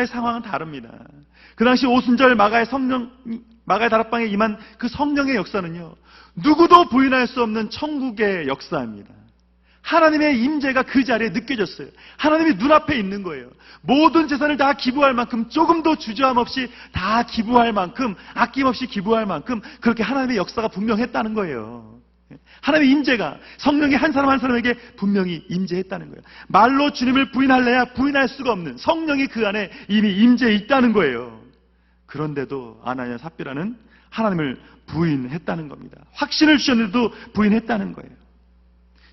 각자의 상황은 다릅니다. 그 당시 오순절 마가의 다락방에 임한 그 성령의 역사는요, 누구도 부인할 수 없는 천국의 역사입니다. 하나님의 임재가 그 자리에 느껴졌어요. 하나님이 눈앞에 있는 거예요. 모든 재산을 다 기부할 만큼, 조금도 주저함 없이 다 기부할 만큼, 아낌없이 기부할 만큼 그렇게 하나님의 역사가 분명했다는 거예요. 하나님의 임재가 성령이 한 사람 한 사람에게 분명히 임재했다는 거예요. 말로 주님을 부인할래야 부인할 수가 없는 성령이 그 안에 이미 임재해 있다는 거예요. 그런데도 아나니아 삽비라는 하나님을 부인했다는 겁니다. 확신을 주셨는데도 부인했다는 거예요.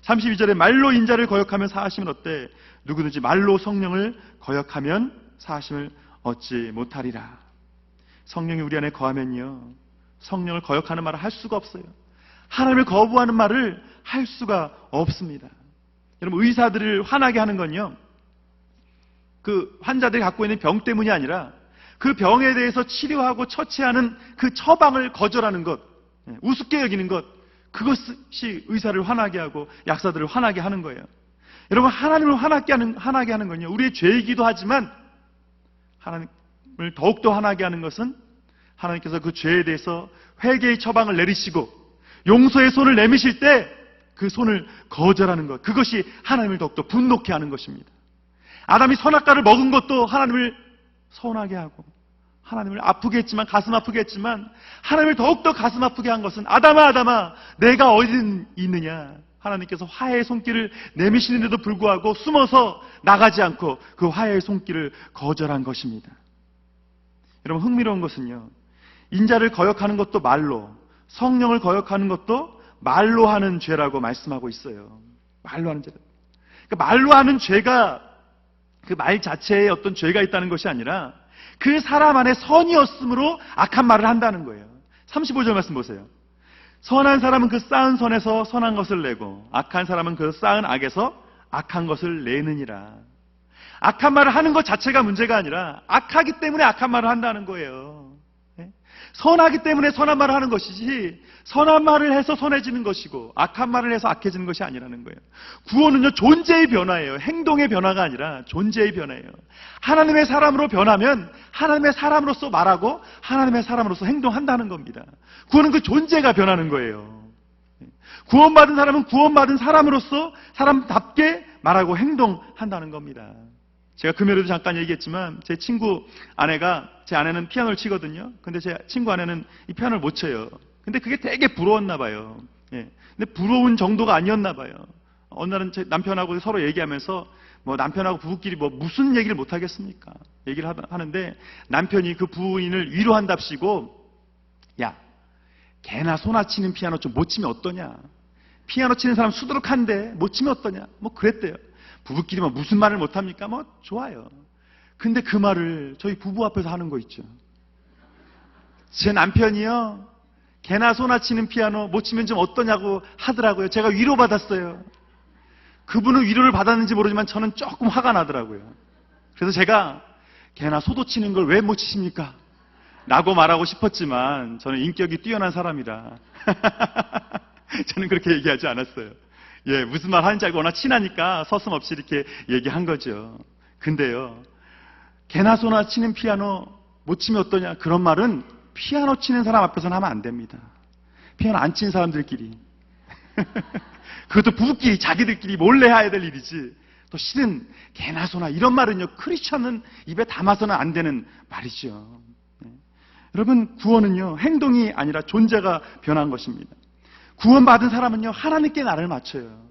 32절에 말로 인자를 거역하면 사하심은 어때? 누구든지 말로 성령을 거역하면 사하심을 얻지 못하리라. 성령이 우리 안에 거하면요, 성령을 거역하는 말을 할 수가 없어요. 하나님을 거부하는 말을 할 수가 없습니다. 여러분, 의사들을 화나게 하는 건요, 그 환자들이 갖고 있는 병 때문이 아니라 그 병에 대해서 치료하고 처치하는 그 처방을 거절하는 것, 우습게 여기는 것, 그것이 의사를 화나게 하고 약사들을 화나게 하는 거예요. 여러분, 하나님을 화나게 하는 건요, 우리의 죄이기도 하지만 하나님을 더욱더 화나게 하는 것은 하나님께서 그 죄에 대해서 회개의 처방을 내리시고 용서의 손을 내미실 때 그 손을 거절하는 것, 그것이 하나님을 더욱더 분노케 하는 것입니다. 아담이 선악과를 먹은 것도 하나님을 서운하게 하고 하나님을 아프게 했지만, 가슴 아프게 했지만, 하나님을 더욱더 가슴 아프게 한 것은 아담아 내가 어디 있느냐, 하나님께서 화해의 손길을 내미시는데도 불구하고 숨어서 나가지 않고 그 화해의 손길을 거절한 것입니다. 여러분, 흥미로운 것은요, 인자를 거역하는 것도 말로, 성령을 거역하는 것도 말로 하는 죄라고 말씀하고 있어요. 말로 하는 죄. 그러니까 말로 하는 죄가 그 말 자체에 어떤 죄가 있다는 것이 아니라 그 사람 안에 선이었으므로 악한 말을 한다는 거예요. 35절 말씀 보세요. 선한 사람은 그 쌓은 선에서 선한 것을 내고 악한 사람은 그 쌓은 악에서 악한 것을 내느니라. 악한 말을 하는 것 자체가 문제가 아니라 악하기 때문에 악한 말을 한다는 거예요. 선하기 때문에 선한 말을 하는 것이지, 선한 말을 해서 선해지는 것이고 악한 말을 해서 악해지는 것이 아니라는 거예요. 구원은요, 존재의 변화예요. 행동의 변화가 아니라 존재의 변화예요. 하나님의 사람으로 변하면 하나님의 사람으로서 말하고 하나님의 사람으로서 행동한다는 겁니다. 구원은 그 존재가 변하는 거예요. 구원받은 사람은 구원받은 사람으로서 사람답게 말하고 행동한다는 겁니다. 제가 금요일에도 잠깐 얘기했지만 제 친구 아내가, 제 아내는 피아노를 치거든요. 근데 제 친구 아내는 이 피아노를 못 쳐요. 근데 그게 되게 부러웠나 봐요. 근데 부러운 정도가 아니었나 봐요. 어느 날은 제 남편하고 서로 얘기하면서 뭐 남편하고 부부끼리 뭐 무슨 얘기를 못 하겠습니까? 얘기를 하는데 남편이 그 부인을 위로한답시고, 야, 개나 소나 치는 피아노 좀 못 치면 어떠냐? 피아노 치는 사람 수두룩한데 못 치면 어떠냐? 뭐 그랬대요. 부부끼리 뭐 무슨 말을 못합니까? 뭐 좋아요. 근데 그 말을 저희 부부 앞에서 하는 거 있죠. 제 남편이요, 개나 소나 치는 피아노 못 치면 좀 어떠냐고 하더라고요. 제가 위로받았어요. 그분은 위로를 받았는지 모르지만 저는 조금 화가 나더라고요. 그래서 제가 개나 소도 치는 걸 왜 못 치십니까? 라고 말하고 싶었지만 저는 인격이 뛰어난 사람이라 저는 그렇게 얘기하지 않았어요. 무슨 말 하는지 알고 워낙 친하니까 서슴없이 이렇게 얘기한 거죠. 근데요, 개나 소나 치는 피아노 못 치면 어떠냐, 그런 말은 피아노 치는 사람 앞에서는 하면 안 됩니다. 피아노 안 치는 사람들끼리 그것도 부부끼리 자기들끼리 몰래 해야 될 일이지, 또 실은 개나 소나 이런 말은요, 크리스천은 입에 담아서는 안 되는 말이죠. 여러분, 구원은요, 행동이 아니라 존재가 변한 것입니다. 구원받은 사람은요, 하나님께 나를 맞춰요.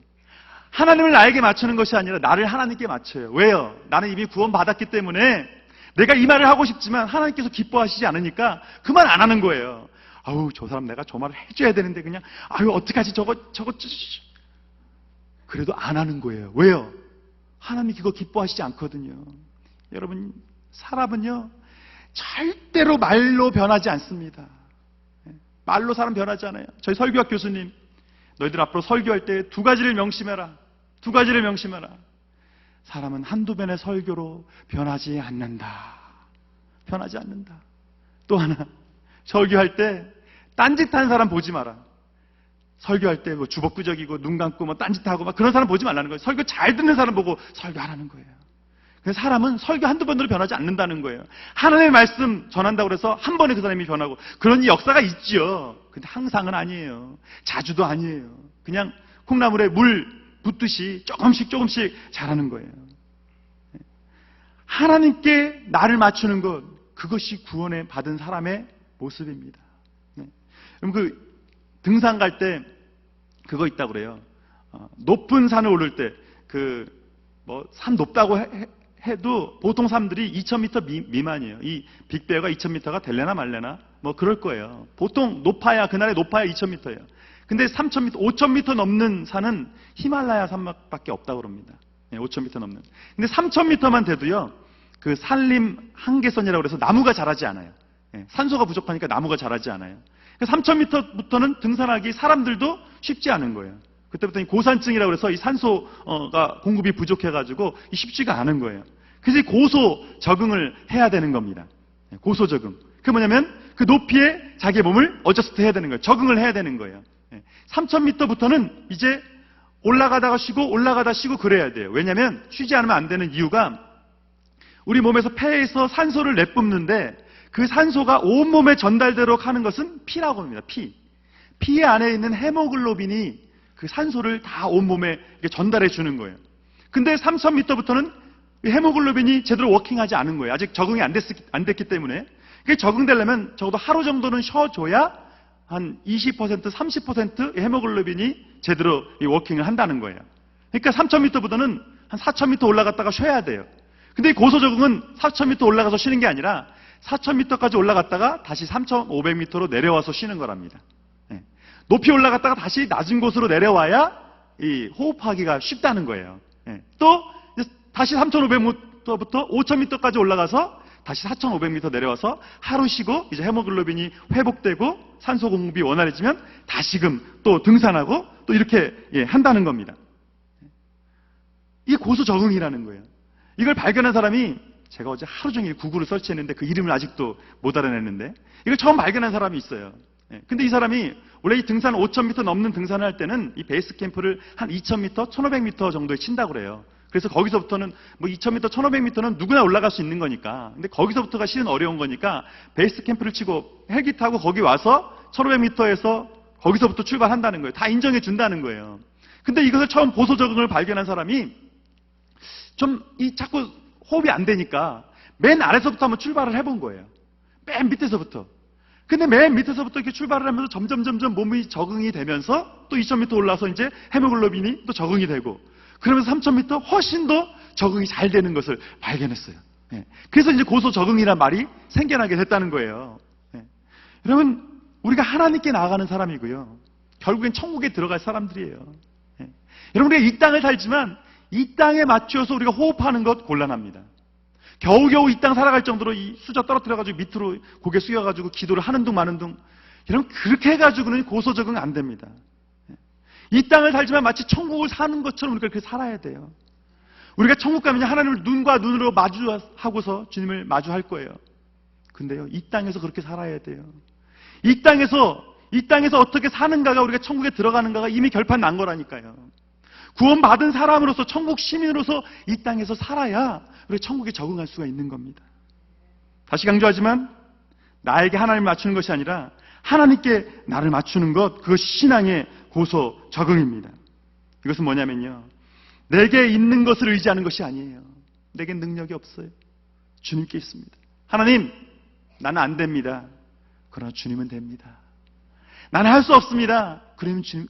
하나님을 나에게 맞추는 것이 아니라 나를 하나님께 맞춰요. 왜요? 나는 이미 구원받았기 때문에 내가 이 말을 하고 싶지만 하나님께서 기뻐하시지 않으니까 그 말 안 하는 거예요. 아우, 저 사람 내가 저 말을 해줘야 되는데 그냥 아유, 어떡하지, 저거 그래도 안 하는 거예요. 왜요? 하나님이 그거 기뻐하시지 않거든요. 여러분, 사람은요, 절대로 말로 변하지 않습니다. 말로 사람 변하지 않아요. 저희 설교학 교수님, 너희들 앞으로 설교할 때 두 가지를 명심해라. 두 가지를 명심해라. 사람은 한두 번의 설교로 변하지 않는다. 변하지 않는다. 또 하나, 설교할 때 딴짓하는 사람 보지 마라. 설교할 때 뭐 주먹구적이고 눈 감고 뭐 딴짓하고 막 그런 사람 보지 말라는 거예요. 설교 잘 듣는 사람 보고 설교하라는 거예요. 사람은 설교 한두 번으로 변하지 않는다는 거예요. 하나님의 말씀 전한다고 해서 한 번에 그 사람이 변하고 그런 역사가 있죠. 근데 항상은 아니에요. 자주도 아니에요. 그냥 콩나물에 물 붓듯이 조금씩 자라는 거예요. 하나님께 나를 맞추는 것, 그것이 구원에 받은 사람의 모습입니다. 그럼 그 등산 갈 때 그거 있다고 그래요. 높은 산을 오를 때 산 높다고 해도 보통 사람들이 2000m 미만이에요. 이 빅베어가 2000m가 될래나 말래나 뭐 그럴 거예요. 보통 그날에 높아야 2000m예요. 근데 3000m, 5000m 넘는 산은 히말라야 산맥밖에 없다고 그럽니다. 5000m 넘는. 근데 3000m만 돼도요, 그 산림 한계선이라고 해서 나무가 자라지 않아요. 산소가 부족하니까 나무가 자라지 않아요. 3000m부터는 등산하기 사람들도 쉽지 않은 거예요. 그때부터는 고산증이라고 해서 이 산소가 공급이 부족해가지고 쉽지가 않은 거예요. 그래서 고소 적응을 해야 되는 겁니다. 고소 적응. 그게 뭐냐면 그 높이에 자기의 몸을 어저스트 해야 되는 거예요. 적응을 해야 되는 거예요. 3000m부터는 이제 올라가다가 쉬고 올라가다 쉬고 그래야 돼요. 왜냐하면 쉬지 않으면 안 되는 이유가 우리 몸에서 폐에서 산소를 내뿜는데 그 산소가 온몸에 전달되도록 하는 것은 피라고 합니다. 피 안에 있는 헤모글로빈이 그 산소를 다 온몸에 전달해 주는 거예요. 근데 3000m부터는 헤모글로빈이 제대로 워킹하지 않은 거예요. 아직 적응이 안 됐기 때문에. 그게 적응되려면 적어도 하루 정도는 쉬어줘야 한 20%, 30% 헤모글로빈이 제대로 워킹을 한다는 거예요. 그러니까 3000m보다는 한 4000m 올라갔다가 쉬어야 돼요. 근데 이 고소 적응은 4000m 올라가서 쉬는 게 아니라 4000m까지 올라갔다가 다시 3500m로 내려와서 쉬는 거랍니다. 높이 올라갔다가 다시 낮은 곳으로 내려와야 이 호흡하기가 쉽다는 거예요. 또 다시 3500m부터 5000m까지 올라가서 다시 4500m 내려와서 하루 쉬고 이제 헤모글로빈이 회복되고 산소 공급이 원활해지면 다시금 또 등산하고 또 이렇게 한다는 겁니다. 이게 고소 적응이라는 거예요. 이걸 발견한 사람이 제가 어제 하루 종일 구글을 설치했는데 그 이름을 아직도 못 알아냈는데 이걸 처음 발견한 사람이 있어요. 근데 이 사람이 원래 이 등산 5000m 넘는 등산을 할 때는 이 베이스 캠프를 한 2000m, 1500m 정도에 친다고 그래요. 그래서 거기서부터는 뭐 2000m, 1500m는 누구나 올라갈 수 있는 거니까. 근데 거기서부터가 실은 어려운 거니까 베이스 캠프를 치고 헬기 타고 거기 와서 1500m에서 거기서부터 출발한다는 거예요. 다 인정해 준다는 거예요. 근데 이것을 처음 고소 적응을 발견한 사람이 자꾸 호흡이 안 되니까 맨 아래서부터 한번 출발을 해본 거예요. 맨 밑에서부터. 근데 맨 밑에서부터 이렇게 출발을 하면서 점점 몸이 적응이 되면서 또 2000m 올라서 이제 헤모글로빈이 또 적응이 되고 그러면서 3000m 훨씬 더 적응이 잘 되는 것을 발견했어요. 그래서 이제 고소 적응이란 말이 생겨나게 됐다는 거예요. 여러분, 우리가 하나님께 나아가는 사람이고요. 결국엔 천국에 들어갈 사람들이에요. 여러분, 우리가 이 땅을 살지만 이 땅에 맞추어서 우리가 호흡하는 것 곤란합니다. 겨우겨우 이 땅 살아갈 정도로 이 수저 떨어뜨려가지고 밑으로 고개 숙여가지고 기도를 하는 둥 마는 둥. 여러분, 그렇게 해가지고는 고소 적응 안 됩니다. 이 땅을 살지만 마치 천국을 사는 것처럼 우리가 그렇게 살아야 돼요. 우리가 천국 가면 하나님을 눈과 눈으로 마주하고서 주님을 마주할 거예요. 근데요, 이 땅에서 그렇게 살아야 돼요. 이 땅에서 어떻게 사는가가 우리가 천국에 들어가는가가 이미 결판 난 거라니까요. 구원받은 사람으로서 천국 시민으로서 이 땅에서 살아야 우리가 천국에 적응할 수가 있는 겁니다. 다시 강조하지만 나에게 하나님을 맞추는 것이 아니라 하나님께 나를 맞추는 것, 그것이 신앙의 고소 적응입니다. 이것은 뭐냐면요, 내게 있는 것을 의지하는 것이 아니에요. 내겐 능력이 없어요. 주님께 있습니다. 하나님, 나는 안 됩니다. 그러나 주님은 됩니다. 나는 할 수 없습니다.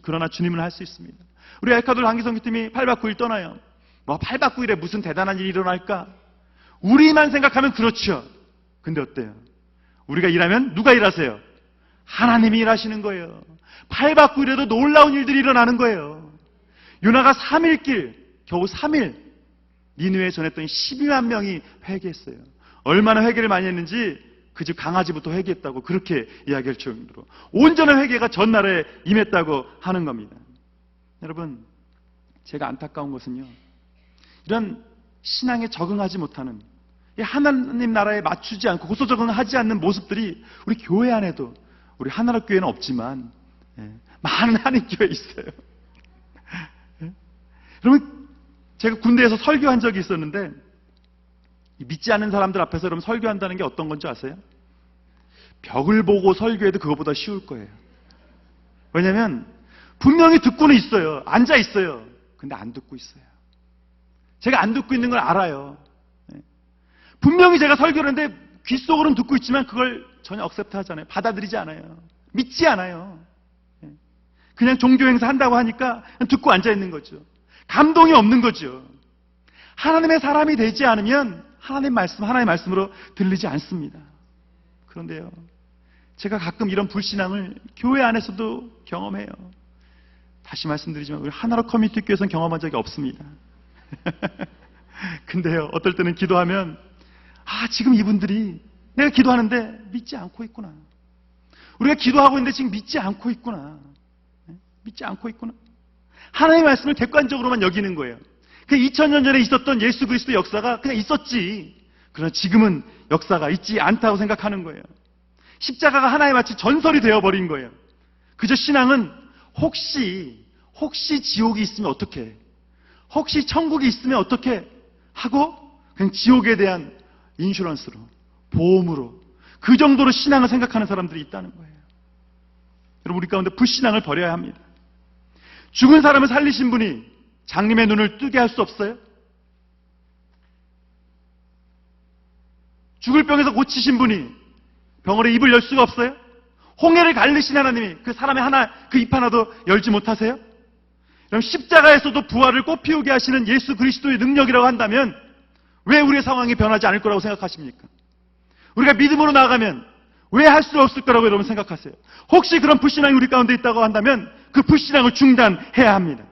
그러나 주님은 할 수 있습니다. 우리 에카돌 한기성교팀이 8박 9일 떠나요. 8박 9일에 무슨 대단한 일이 일어날까? 우리만 생각하면 그렇죠. 근데 어때요? 우리가 일하면 누가 일하세요? 하나님이 일하시는 거예요. 8박 9일에도 놀라운 일들이 일어나는 거예요. 요나가 3일 겨우 3일 니느웨에 전했더니 12만 명이 회개했어요. 얼마나 회개를 많이 했는지 그 집 강아지부터 회개했다고 그렇게 이야기할 정도로 온전한 회개가 전날에 임했다고 하는 겁니다. 여러분, 제가 안타까운 것은요, 이런 신앙에 적응하지 못하는, 하나님 나라에 맞추지 않고 고소 적응하지 않는 모습들이 우리 교회 안에도, 우리 하나로 교회는 없지만 많은 한인교회에 있어요. 여러분, 제가 군대에서 설교한 적이 있었는데 믿지 않는 사람들 앞에서 여러분 설교한다는 게 어떤 건지 아세요? 벽을 보고 설교해도 그거보다 쉬울 거예요. 왜냐하면 분명히 듣고는 있어요. 앉아 있어요. 근데 안 듣고 있어요. 제가 안 듣고 있는 걸 알아요. 분명히 제가 설교를 하는데 귓속으로는 듣고 있지만 그걸 전혀 억셉트 하잖아요. 받아들이지 않아요. 믿지 않아요. 그냥 종교 행사 한다고 하니까 그냥 듣고 앉아 있는 거죠. 감동이 없는 거죠. 하나님의 사람이 되지 않으면 하나님의 말씀으로 들리지 않습니다. 그런데요, 제가 가끔 이런 불신앙을 교회 안에서도 경험해요. 다시 말씀드리지만 우리 하나로 커뮤니티 교회에서는 경험한 적이 없습니다. 근데요, 어떨 때는 기도하면 지금 이분들이 내가 기도하는데 믿지 않고 있구나. 우리가 기도하고 있는데 지금 믿지 않고 있구나. 믿지 않고 있구나. 하나님의 말씀을 객관적으로만 여기는 거예요. 그 2000년 전에 있었던 예수 그리스도의 역사가 그냥 있었지. 그러나 지금은 역사가 있지 않다고 생각하는 거예요. 십자가가 하나의 마치 전설이 되어버린 거예요. 그저 신앙은 혹시 지옥이 있으면 어떻게, 혹시 천국이 있으면 어떻게 하고 그냥 지옥에 대한 인슈런스로, 보험으로 그 정도로 신앙을 생각하는 사람들이 있다는 거예요. 여러분, 우리 가운데 불신앙을 버려야 합니다. 죽은 사람을 살리신 분이 장님의 눈을 뜨게 할 수 없어요? 죽을 병에서 고치신 분이 병원의 입을 열 수가 없어요? 홍해를 갈리신 하나님이 그 사람의 그 입 하나도 열지 못하세요? 그럼 십자가에서도 부활을 꽃피우게 하시는 예수 그리스도의 능력이라고 한다면 왜 우리의 상황이 변하지 않을 거라고 생각하십니까? 우리가 믿음으로 나아가면 왜 할 수 없을 거라고 여러분 생각하세요? 혹시 그런 불신앙이 우리 가운데 있다고 한다면 그 불신앙을 중단해야 합니다.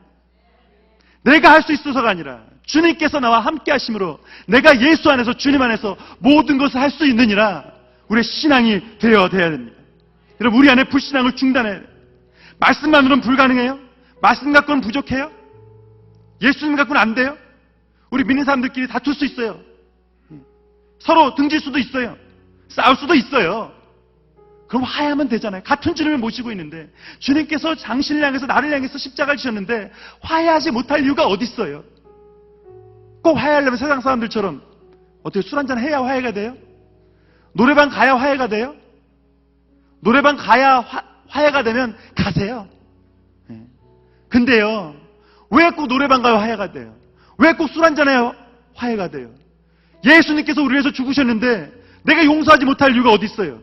내가 할 수 있어서가 아니라 주님께서 나와 함께 하심으로 내가 예수 안에서, 주님 안에서 모든 것을 할 수 있느니라 우리의 신앙이 되어야 됩니다. 여러분, 우리 안에 불신앙을 중단해야 돼요. 말씀만으로는 불가능해요? 말씀 갖고는 부족해요? 예수님 갖고는 안 돼요? 우리 믿는 사람들끼리 다툴 수 있어요. 서로 등질 수도 있어요. 싸울 수도 있어요. 그럼 화해하면 되잖아요. 같은 주님을 모시고 있는데 주님께서 당신을 향해서, 나를 향해서 십자가를 지셨는데 화해하지 못할 이유가 어디 있어요? 꼭 화해하려면 세상 사람들처럼 어떻게 술 한잔 해야 화해가 돼요? 노래방 가야 화해가 돼요? 노래방 가야 화해가 되면 가세요. 근데요, 왜 꼭 노래방 가야 화해가 돼요? 왜 꼭 술 한잔 해야 화해가 돼요? 예수님께서 우리를 위해서 죽으셨는데 내가 용서하지 못할 이유가 어디 있어요?